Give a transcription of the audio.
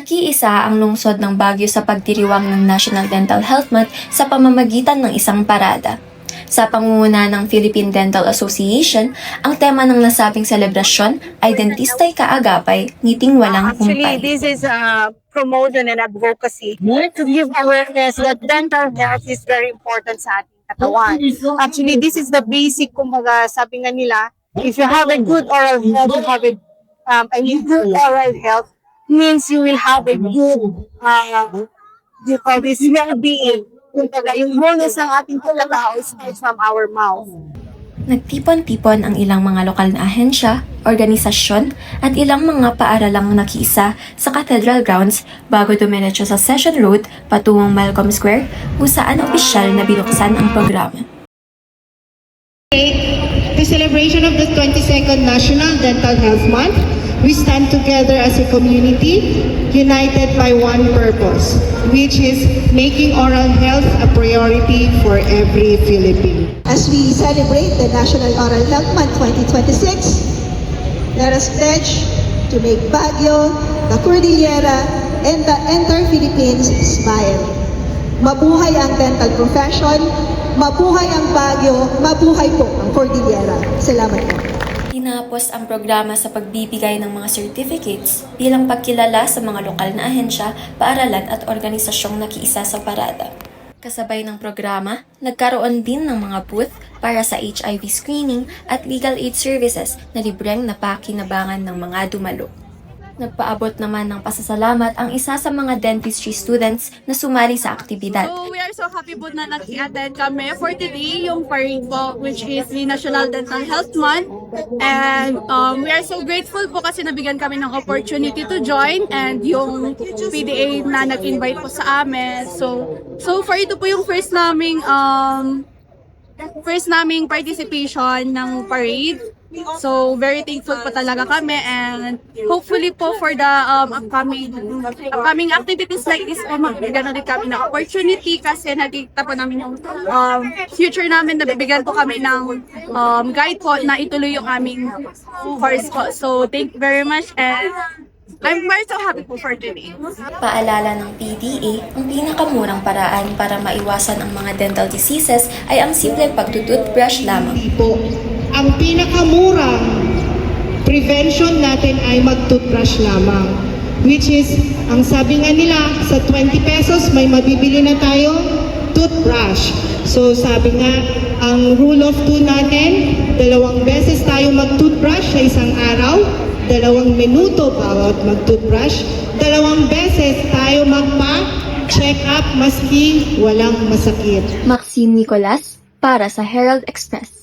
Nakiisa ang lungsod ng Baguio sa pagdiriwang ng National Dental Health Month sa pamamagitan ng isang parada. Sa pangunguna ng Philippine Dental Association, ang tema ng nasabing selebrasyon ay Dentista'y Kaagapay, Ngiting Walang Actually, Humpay. this is promotion and advocacy to give awareness that dental health is very important sa ating katawan. Actually, this is the basic, kumbaga, sabi nga nila, if you have a good oral health, you have good oral health means you will have a good, you call this well-being. Kumbaga, yung wellness ng ating pagkatao starts from our mouth. Nagtipon-tipon ang ilang mga lokal na ahensya, organisasyon, at ilang mga paaralang nakiisa sa Cathedral Grounds bago dumiretso sa Session Road patungong Malcolm Square kung saan opisyal na binuksan ang programa. The celebration of the 22nd National Dental Health Month, we stand together as a community, united by one purpose, which is making oral health a priority for every Filipino. As we celebrate the National Oral Health Month 2026, let us pledge to make Baguio, the Cordillera, and the entire Philippines smile. Mabuhay ang dental profession, mabuhay ang Baguio, mabuhay po ang Cordillera. Salamat po. Tinapos ang programa sa pagbibigay ng mga certificates bilang pagkilala sa mga lokal na ahensya, paaralan at organisasyong nakiisa sa parada. Kasabay ng programa, nagkaroon din ng mga booth para sa HIV screening at legal aid services na libreng napakinabangan ng mga dumalo. Nagpaabot naman ng pasasalamat ang isa sa mga dentistry students na sumali sa aktibidad. So, we are so happy po na nag-attend kami for today, yung parade po, which is the National Dental Health Month. And we are so grateful po kasi nabigyan kami ng opportunity to join and yung PDA na nag-invite po sa amin. So far ito po yung first naming participation ng parade. So, very thankful po talaga kami and hopefully po for the upcoming activities like this po, mabigyan ulit kami ng opportunity kasi nakikita po namin yung future namin, nabibigyan po kami ng guide po na ituloy yung aming course po. So, thank you very much and I'm very so happy po for today. Paalala ng PDA, ang pinakamurang paraan para maiwasan ang mga dental diseases ay ang simpleng pagtututbrush lamang. Ang pinakamurang prevention natin ay mag-toothbrush lamang. Which is, ang sabi nga nila, sa 20 pesos may mabibili na tayo toothbrush. So sabi nga, ang rule of 2 natin, 2 beses tayo mag-toothbrush sa isang araw, 2 minuto bawat mag-toothbrush, 2 beses tayo magpa-check up maski walang masakit. Maxine Nicolas para sa Herald Express.